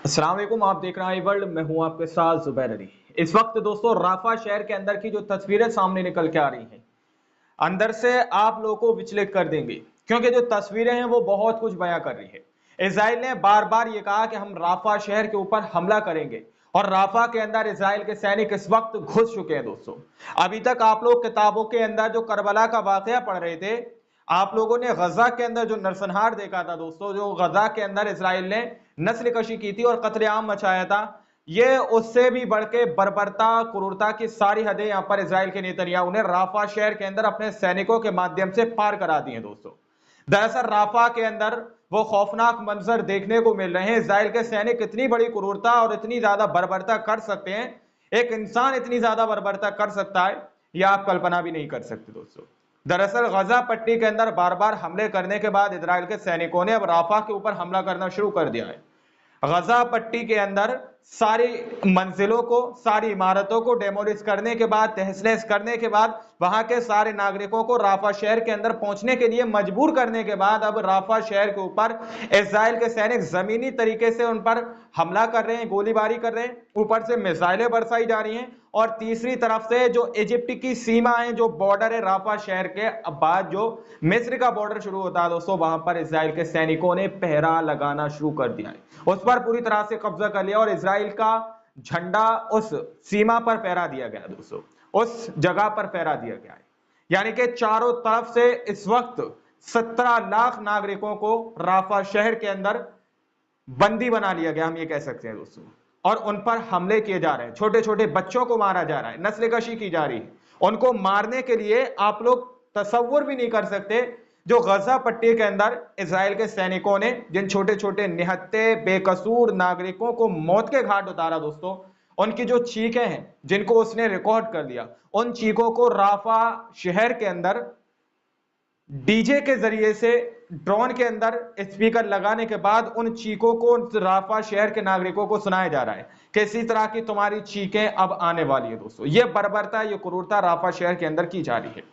अस्सलाम वालेकुम, आप देख रहे हैं वर्ल्ड। मैं हूं आपके साथ जुबैर अली। इस वक्त दोस्तों राफा शहर के अंदर की जो तस्वीरें सामने निकल के आ रही हैं, अंदर से आप लोगों को विचलित कर देंगे, क्योंकि जो तस्वीरें हैं वो बहुत कुछ बयां कर रही है। इसराइल ने बार बार ये कहा कि हम राफा शहर के ऊपर हमला करेंगे, और राफा के अंदर इसराइल के सैनिक इस वक्त घुस चुके हैं। दोस्तों, अभी तक आप लोग किताबों के अंदर जो करबला का वाकया पढ़ रहे थे, आप लोगों ने गजा के अंदर जो नरसंहार देखा था दोस्तों, जो गजा के अंदर इसराइल ने नस्ल कशी की थी और कत्लेआम मचाया था, ये उससे भी बढ़ के बर्बरता क्रूरता की सारी हदें यहां पर इसराइल के नेतन्याहू ने राफा शहर के अंदर अपने सैनिकों के माध्यम से पार करा दिए दोस्तों। दरअसल राफा के अंदर वो खौफनाक मंजर देखने को मिल रहे हैं। इसराइल के सैनिक इतनी बड़ी क्रूरता और इतनी ज्यादा बर्बरता कर सकते हैं, एक इंसान इतनी ज्यादा बर्बरता कर सकता है, यह आप कल्पना भी नहीं कर सकते दोस्तों। दरअसल गजा पट्टी के अंदर बार बार हमले करने के बाद इसराइल के सैनिकों ने अब राफा के ऊपर हमला करना शुरू कर दिया है। गजा पट्टी के अंदर सारी मंजिलों को, सारी इमारतों को डेमोलिश करने के बाद, तहस नहस करने के बाद, वहां के सारे नागरिकों को राफा शहर के अंदर पहुंचने के लिए मजबूर करने के बाद अब राफा शहर के ऊपर इजराइल के सैनिक जमीनी तरीके से उन पर हमला कर रहे हैं, गोलीबारी कर रहे हैं, ऊपर से मिसाइलें बरसाई जा रही हैं, और तीसरी तरफ से जो इजिप्ट की सीमा है, जो बॉर्डर है राफा शहर के बाद जो मिस्र का बॉर्डर शुरू होता है दोस्तों, वहां पर इसराइल के सैनिकों ने पहरा लगाना शुरू कर दिया है, उस पर पूरी तरह से कब्जा कर लिया और इसराइल का झंडा उस सीमा पर फहरा दिया गया दोस्तों, उस जगह पर फहरा दिया गया है। यानी कि चारों तरफ से इस वक्त 17 लाख नागरिकों को राफा शहर के अंदर बंदी बना लिया गया, हम ये कह सकते हैं दोस्तों, और उन पर हमले किए जा रहे हैं। छोटे छोटे बच्चों को मारा जा रहा है, नस्लकशी की जा रही है। उनको मारने के लिए आप लोग तसव्वुर भी नहीं कर सकते जो गजा पट्टी के अंदर इसराइल के सैनिकों ने जिन छोटे छोटे निहत्ते बेकसूर नागरिकों को मौत के घाट उतारा दोस्तों, उनकी जो चीखें हैं जिनको उसने रिकॉर्ड कर दिया, उन चीखों को राफा शहर के अंदर डीजे के जरिए से ड्रोन के अंदर स्पीकर लगाने के बाद उन चीखों को राफा शहर के नागरिकों को सुनाया जा रहा है कि इसी तरह की तुम्हारी चीखें अब आने वाली है दोस्तों। ये बर्बरता, ये क्रूरता राफा शहर के अंदर की जा रही है।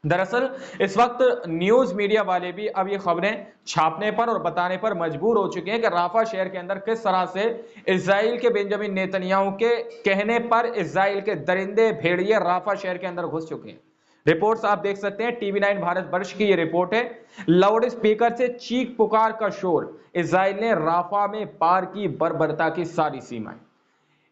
दरअसल इस वक्त न्यूज मीडिया वाले भी अब ये खबरें छापने पर और बताने पर मजबूर हो चुके हैं कि राफा शहर के अंदर किस तरह से इसराइल के बेंजामिन नेतन्याहू के कहने पर इसराइल के दरिंदे भेड़िए राफा शहर के अंदर घुस चुके हैं। रिपोर्ट्स आप देख सकते हैं, TV9 भारत वर्ष की ये रिपोर्ट है। लाउड स्पीकर से चीख पुकार का शोर, इसराइल ने राफा में पार की बर्बरता की सारी सीमाएं।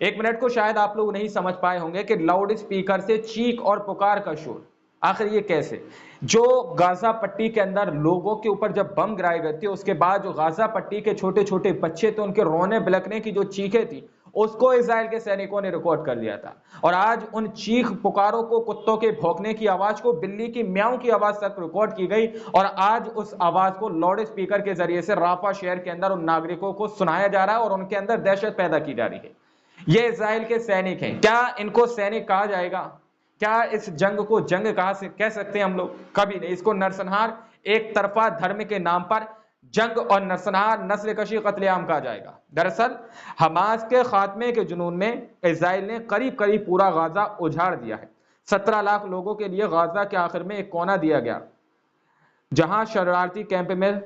1 मिनट को शायद आप लोग नहीं समझ पाए होंगे कि लाउड स्पीकर से चीख और पुकार का शोर आखिर ये कैसे। जो गाजा पट्टी के अंदर लोगों के ऊपर जब बम गिराए गए थे, उसके बाद जो गाजा पट्टी के छोटे छोटे बच्चे थे, उनके रोने बिलखने की जो चीखें थी, उसको इजराइल के सैनिकों ने रिकॉर्ड कर लिया था। और आज उन चीख पुकारों को, कुत्तों के भौंकने की आवाज को, बिल्ली की म्याऊं की आवाज तक रिकॉर्ड की गई, और आज उस आवाज को लाउड स्पीकर के जरिए से राफा शहर के अंदर उन नागरिकों को सुनाया जा रहा है और उनके अंदर दहशत पैदा की जा रही है। ये इजराइल के सैनिक हैं। क्या इनको सैनिक कहा जाएगा? क्या इस जंग को जंग कह सकते हैं हम लोग? कभी नहीं। इसको नरसंहार, एक तरफा धर्म के नाम पर जंग और नरसंहार, नस्ल कशी, कत्लेआम कहा जाएगा। दरअसल हमास के खात्मे के जुनून में इसराइल ने करीब करीब पूरा गाजा उजाड़ दिया है। 17 लाख लोगों के लिए गाजा के आखिर में एक कोना दिया गया, जहां शरणार्थी कैंप में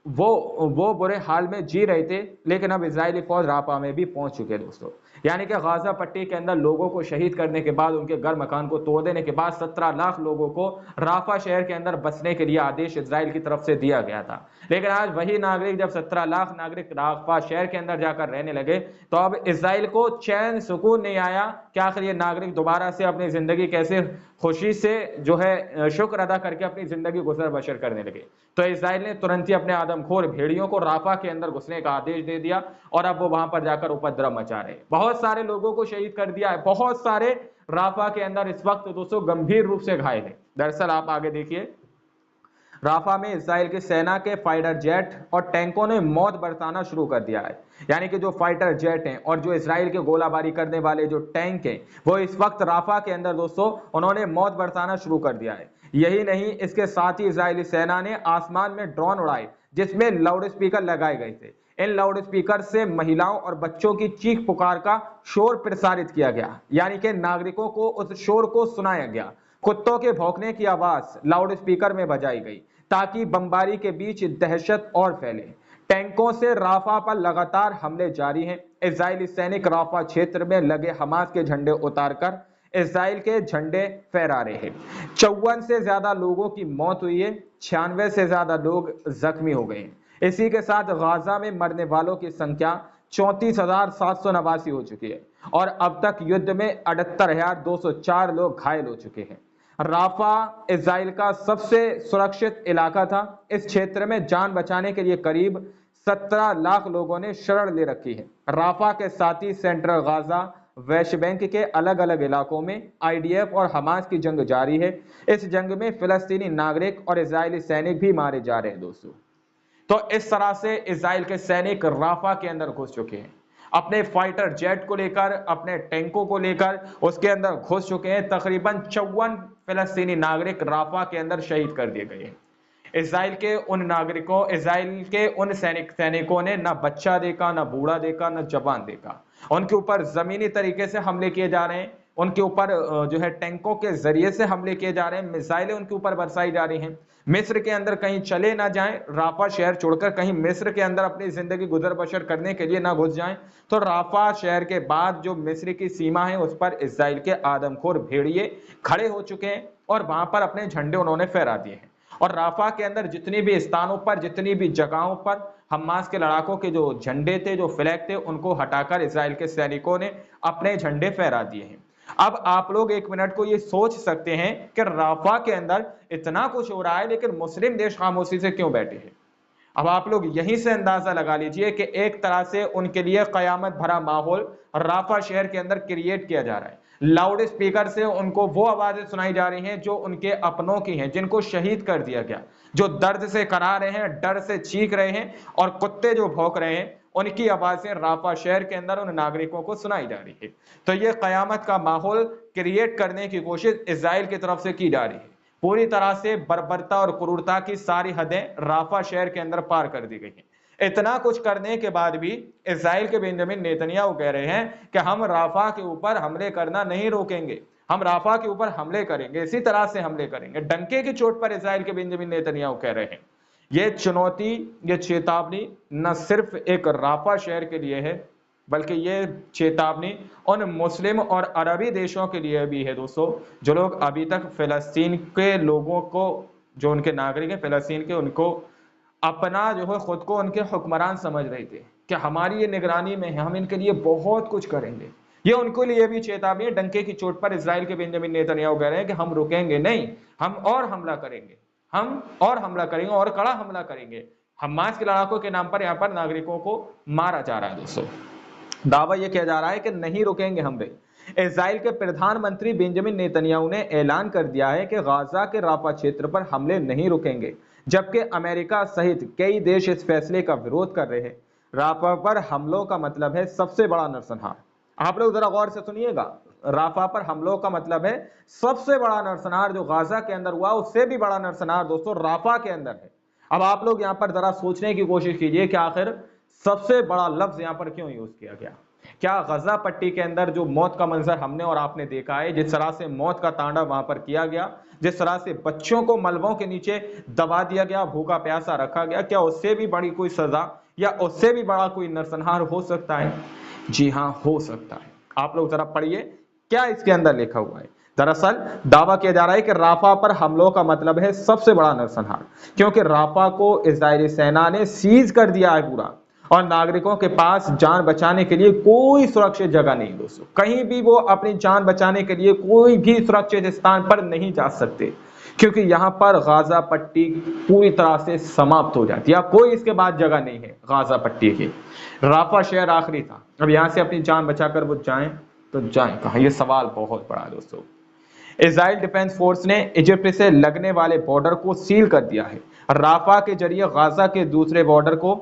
वो बुरे हाल में जी रहे थे, लेकिन अब इजरायली फौज राफा में भी पहुंच चुके हैं दोस्तों। यानी कि गाजा पट्टी के अंदर लोगों को शहीद करने के बाद, उनके घर मकान को तोड़ देने के बाद 17 लाख लोगों को राफा शहर के अंदर बसने के लिए आदेश इजराइल की तरफ से दिया गया था। लेकिन आज वही नागरिक, जब 17 लाख नागरिक राफा शहर के अंदर जाकर रहने लगे, तो अब इजराइल को चैन सुकून नहीं आया कि आखिर ये नागरिक दोबारा से अपनी जिंदगी कैसे खुशी से जो है शुक्र अदा करके अपनी जिंदगी गुजर बसर करने लगे। तो इजराइल ने तुरंत ही अपने आदमखोर भेड़ियों को राफा के अंदर घुसने का आदेश दे दिया, और अब वो वहां पर जाकर उपद्रव मचा रहे हैं। बहुत सारे लोगों को शहीद कर दिया है, बहुत सारे राफा के अंदर इस वक्त दोस्तों गंभीर रूप से घायल है। दरअसल आप आगे देखिए, राफा में इसराइल की सेना के फाइटर जेट और टैंकों ने मौत बरसाना शुरू कर दिया है। यानी कि जो फाइटर जेट हैं और जो इसराइल के गोलाबारी करने वाले जो टैंक हैं, वो इस वक्त राफा के अंदर दोस्तों उन्होंने मौत बरसाना शुरू कर दिया है। यही नहीं, इसके साथ ही इजरायली सेना ने आसमान में ड्रोन उड़ाए, जिसमें लाउड स्पीकर लगाए गए थे। इन लाउड स्पीकर से महिलाओं और बच्चों की चीख पुकार का शोर प्रसारित किया गया, यानी कि नागरिकों को उस शोर को सुनाया गया। कुत्तों के भौंकने की आवाज लाउड स्पीकर में बजाई गई, ताकि बमबारी के बीच दहशत और फैले। टैंकों से राफा पर लगातार हमले जारी हैं। इजरायली सैनिक राफा क्षेत्र में लगे हमास के झंडे उतारकर इजराइल के झंडे फहरा रहे हैं। 54 से ज्यादा लोगों की मौत हुई है, 96 से ज्यादा लोग जख्मी हो गए हैं। इसी के साथ गाजा में मरने वालों की संख्या 34,789 हो चुकी है और अब तक युद्ध में 78,204 लोग घायल हो चुके हैं। राफा इजराइल का सबसे सुरक्षित इलाका था। इस क्षेत्र में जान बचाने के लिए करीब 17 लाख लोगों ने शरण ले रखी है। राफा के साथ ही सेंट्रल गाजा, वेस्ट बैंक के अलग अलग इलाकों में आईडीएफ और हमास की जंग जारी है। इस जंग में फिलिस्तीनी नागरिक और इजरायली सैनिक भी मारे जा रहे हैं दोस्तों। तो इस तरह से इजराइल के सैनिक राफा के अंदर घुस चुके हैं, अपने फाइटर जेट को लेकर, अपने टैंकों को लेकर उसके अंदर घुस चुके हैं। तकरीबन 54 फिलिस्तीनी नागरिक राफा के अंदर शहीद कर दिए गए हैं। इजराइल के उन नागरिकों, इजराइल के उन सैनिकों ने ना बच्चा देखा, ना बूढ़ा देखा, ना जवान देखा। उनके ऊपर जमीनी तरीके से हमले किए जा रहे हैं, उनके ऊपर जो है टैंकों के जरिए से हमले किए जा रहे हैं, मिसाइलें उनके ऊपर बरसाई जा रही हैं। मिस्र के अंदर कहीं चले ना जाएं, राफा शहर छोड़कर कहीं मिस्र के अंदर अपनी जिंदगी गुजर बसर करने के लिए ना घुस जाएं। तो राफा शहर के बाद जो मिस्र की सीमा है उस पर इजराइल के आदमखोर भेड़िए खड़े हो चुके हैं और वहां पर अपने झंडे उन्होंने फहरा दिए हैं। और राफा के अंदर जितनी भी स्थानों पर, जितनी भी जगहों पर हमास के लड़ाकों के जो झंडे थे, जो फ्लैग थे, उनको हटाकर इजराइल के सैनिकों ने अपने झंडे फहरा दिए हैं। अब आप लोग एक मिनट को ये सोच सकते हैं कि राफा के अंदर इतना कुछ हो रहा है लेकिन मुस्लिम देश खामोशी से क्यों बैठे हैं। अब आप लोग यहीं से अंदाजा लगा लीजिए कि एक तरह से उनके लिए कयामत भरा माहौल राफा शहर के अंदर क्रिएट किया जा रहा है। लाउड स्पीकर से उनको वो आवाजें सुनाई जा रही हैं जो उनके अपनों की हैं, जिनको शहीद कर दिया गया, जो दर्द से करा रहे हैं, डर से चीख रहे हैं और कुत्ते जो भौंक रहे हैं, उनकी आवाजें राफा शहर के अंदर उन नागरिकों को सुनाई जा रही है। तो ये कयामत का माहौल क्रिएट करने की कोशिश इजराइल की तरफ से की जा रही है। पूरी तरह से बर्बरता और क्रूरता की सारी हदें राफा शहर के अंदर पार कर दी गई हैं। इतना कुछ करने के बाद भी इजराइल के बेंजामिन नेतन्याहू कह रहे हैं कि हम राफा के ऊपर हमले करना नहीं रोकेंगे, हम राफा के ऊपर हमले करेंगे, इसी तरह से हमले करेंगे। डंके की चोट पर इजराइल के बेंजामिन नेतन्याहू कह रहे हैं। ये चुनौती, ये चेतावनी न सिर्फ एक राफा शहर के लिए है, बल्कि ये चेतावनी उन मुस्लिम और अरबी देशों के लिए भी है दोस्तों, जो लोग अभी तक फिलिस्तीन के लोगों को, जो उनके नागरिक हैं फिलिस्तीन के, उनको अपना जो है खुद को उनके हुक्मरान समझ रहे थे कि हमारी ये निगरानी में है, हम इनके लिए बहुत कुछ करेंगे। ये उनके लिए भी चेतावनी है। डंके की चोट पर इजराइल के बेंजामिन नेतन्याहू कह रहे हैं कि हम रुकेंगे नहीं, हम और हमला करेंगे, हम और हमला करेंगे और कड़ा हमला करेंगे। हमास के लड़ाकों के नाम पर यहाँ पर नागरिकों को मारा जा रहा है दोस्तों। दावा यह किया जा रहा है कि नहीं रुकेंगे हम भी। इजराइल के प्रधानमंत्री बेंजामिन नेतन्याहू ने ऐलान कर दिया है कि गाजा के राफा क्षेत्र पर हमले नहीं रुकेंगे, जबकि अमेरिका सहित कई देश इस फैसले का विरोध कर रहे हैं। राफा पर हमलों का मतलब है सबसे बड़ा नरसंहार। आप लोग जरा गौर से सुनिएगा, राफा पर हमलों का मतलब है सबसे बड़ा नरसंहार। जो गाजा के अंदर हुआ उससे भी बड़ा नरसंहार दोस्तों राफा के अंदर है। अब आप लोग यहाँ पर जरा सोचने की कोशिश कीजिए कि आखिर सबसे बड़ा लफ्ज यहाँ पर क्यों यूज किया गया। क्या गजा पट्टी के अंदर जो मौत का मंजर हमने और आपने देखा है, जिस तरह से मौत का तांडव वहां पर किया गया, जिस तरह से बच्चों को मलबों के नीचे दबा दिया गया, भूखा प्यासा रखा गया, क्या उससे भी बड़ी कोई सजा या उससे भी बड़ा कोई नरसंहार हो सकता है? जी हां, हो सकता है। आप लोग जरा पढ़िए क्या इसके अंदर लिखा हुआ है। दरअसल दावा किया जा रहा है कि राफा पर हमलों का मतलब है सबसे बड़ा नरसंहार, क्योंकि राफा को इजरायली सेना ने सीज कर दिया है पूरा, और नागरिकों के पास जान बचाने के लिए कोई सुरक्षित जगह नहीं दोस्तों। कहीं भी वो अपनी जान बचाने के लिए कोई भी सुरक्षित स्थान पर नहीं जा सकते, क्योंकि यहाँ पर गाजा पट्टी पूरी तरह से समाप्त हो जाती है। कोई इसके बाद जगह नहीं है गाजा पट्टी की। राफा शहर आखिरी था। अब यहाँ से अपनी जान बचाकर वो जाएं तो जाएं कहाँ, ये सवाल बहुत बड़ा है दोस्तों। इजराइल डिफेंस फोर्स ने इजिप्ट से लगने वाले बॉर्डर को सील कर दिया है। राफा के जरिए गाजा के दूसरे बॉर्डर को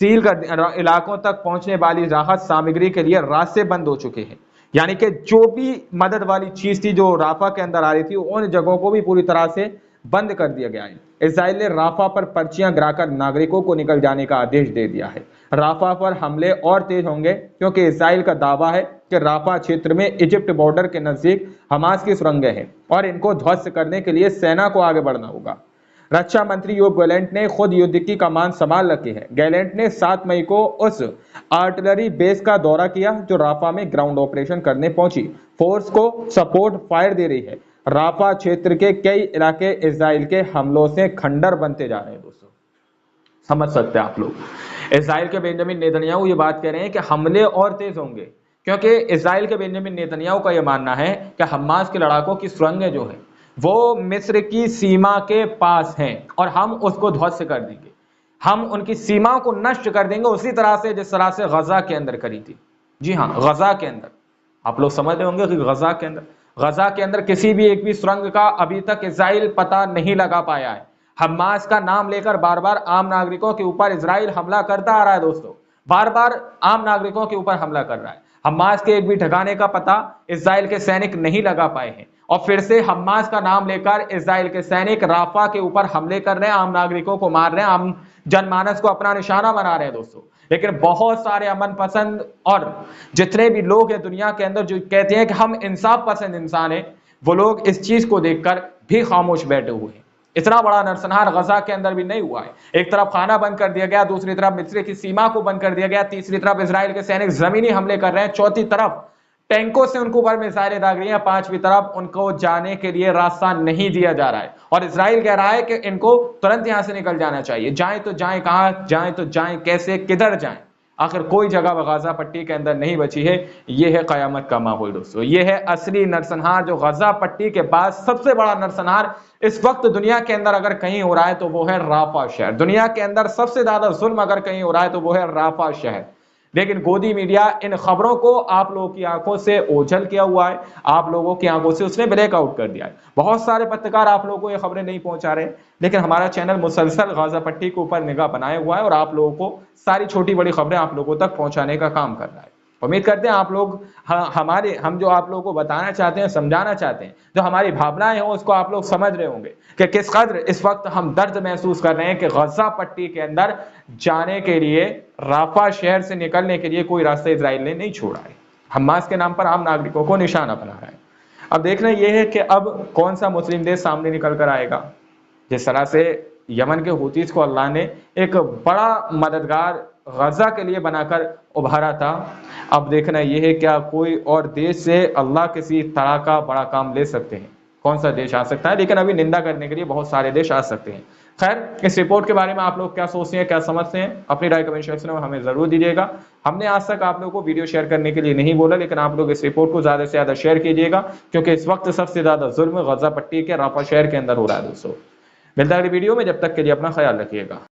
सील कर, इलाकों तक पहुंचने वाली राहत सामग्री के लिए रास्ते बंद हो चुके हैं। यानी कि जो भी मदद वाली चीज थी जो राफा के अंदर आ रही थी, उन जगहों को भी पूरी तरह से बंद कर दिया गया है। इजराइल ने राफा पर पर्चियां गिराकर नागरिकों को निकल जाने का आदेश दे दिया है। राफा पर हमले और तेज होंगे, क्योंकि इजराइल का दावा है कि राफा क्षेत्र में इजिप्ट बॉर्डर के नजदीक हमास की सुरंगें हैं और इनको ध्वस्त करने के लिए सेना को आगे बढ़ना होगा। रक्षा मंत्री योव गैलेंट ने खुद युद्ध की कमान संभाल रखी है। गैलेंट ने 7 मई को उस आर्टिलरी बेस का दौरा किया जो राफा में ग्राउंड ऑपरेशन करने पहुंची। फोर्स को सपोर्ट फायर दे रही है। राफा क्षेत्र के कई इलाके इजराइल के हमलों से खंडर बनते जा रहे हैं। दोस्तों समझ सकते हैं आप लोग, इजराइल के बेंजामिन नेतन्याहू ये बात कह रहे हैं कि हमले और तेज होंगे, क्योंकि इजराइल के बेंजामिन नेतन्याहू का यह मानना है कि हमास के लड़ाकों की सुरंगें जो है वो मिस्र की सीमा के पास हैं और हम उसको ध्वस्त कर देंगे, हम उनकी सीमा को नष्ट कर देंगे उसी तरह से जिस तरह से गजा के अंदर करी थी। जी हाँ, गजा के अंदर आप लोग समझ रहे होंगे कि गजा के अंदर किसी भी एक भी सुरंग का अभी तक इजराइल पता नहीं लगा पाया है। हमास का नाम लेकर बार बार आम नागरिकों के ऊपर इजराइल हमला करता आ रहा है। दोस्तों बार बार आम नागरिकों के ऊपर हमला कर रहा है। हमास के एक भी ठिकाने का पता इजराइल के सैनिक नहीं लगा पाए हैं और फिर से हमास का नाम लेकर इजराइल के सैनिक राफा के ऊपर हमले कर रहे हैं, आम नागरिकों को मार रहे हैं, आम जनमानस को अपना निशाना बना रहे हैं। दोस्तों लेकिन बहुत सारे अमन पसंद और जितने भी लोग हैं दुनिया के अंदर जो कहते हैं कि हम इंसाफ पसंद इंसान हैं, वो लोग इस चीज को देखकर भी खामोश बैठे हुए हैं। इतना बड़ा नरसंहार गजा के अंदर भी नहीं हुआ है। एक तरफ खाना बंद कर दिया गया, दूसरी तरफ मिस्र की सीमा को बंद कर दिया गया, तीसरी तरफ इजराइल के सैनिक जमीनी हमले कर रहे हैं, चौथी तरफ टैंकों से उनको ऊपर मिसाइलें दाग रही हैं, पांचवी तरफ उनको जाने के लिए रास्ता नहीं दिया जा रहा है और इजराइल कह रहा है कि इनको तुरंत यहां से निकल जाना चाहिए। जाएं तो जाएं कहां, जाएं तो जाएं कैसे, किधर जाएं? आखिर कोई जगह गजा पट्टी के अंदर नहीं बची है। यह है कयामत का माहौल। दोस्तों यह है असली नरसंहार जो गजा पट्टी के बाद सबसे बड़ा नरसंहार इस वक्त दुनिया के अंदर अगर कहीं हो रहा है तो वो है राफा शहर। दुनिया के अंदर सबसे ज्यादा जुल्म अगर कहीं हो रहा है तो वो है राफा शहर। लेकिन गोदी मीडिया इन खबरों को आप लोगों की आंखों से ओझल किया हुआ है, आप लोगों की आंखों से उसने ब्लैकआउट कर दिया है। बहुत सारे पत्रकार आप लोगों को ये खबरें नहीं पहुंचा रहे, लेकिन हमारा चैनल मुसलसल गाजा पट्टी के ऊपर निगाह बनाए हुआ है और आप लोगों को सारी छोटी बड़ी खबरें आप लोगों तक पहुंचाने का काम कर रहा है। उम्मीद करते हैं आप लोग हम जो आप लोगों को बताना चाहते हैं, समझाना चाहते हैं, जो हमारी भावनाएं हो उसको आप लोग समझ रहे होंगे कि किस कदर इस वक्त हम दर्द महसूस कर रहे हैं कि गजा पट्टी के अंदर जाने के लिए, राफा शहर से निकलने के लिए कोई रास्ता इजराइल ने नहीं छोड़ा है। हमास के नाम पर आम नागरिकों को निशाना बना रहा है। अब देखना यह है कि अब कौन सा मुस्लिम देश सामने निकल कर आएगा। जिस तरह से यमन के हुतीस को अल्लाह ने एक बड़ा मददगार गजा के लिए बनाकर उभारा था, अब देखना यह है क्या कोई और देश से अल्लाह किसी तरह का बड़ा काम ले सकते हैं। कौन सा देश आ सकता है? लेकिन अभी निंदा करने के लिए बहुत सारे देश आ सकते हैं। खैर, इस रिपोर्ट के बारे में आप लोग क्या सोचते हैं, क्या समझते हैं, अपनी राय कमेंट सेक्शन में हमें जरूर दीजिएगा। हमने आज तक आप लोगों को वीडियो शेयर करने के लिए नहीं बोला, लेकिन आप लोग इस रिपोर्ट को ज्यादा से ज्यादा शेयर कीजिएगा, क्योंकि इस वक्त सबसे ज्यादा जुल्म गजा पट्टी के राफा शहर के अंदर हो रहा है। दोस्तों मिलता है अगली वीडियो में, जब तक के लिए अपना ख्याल रखिएगा।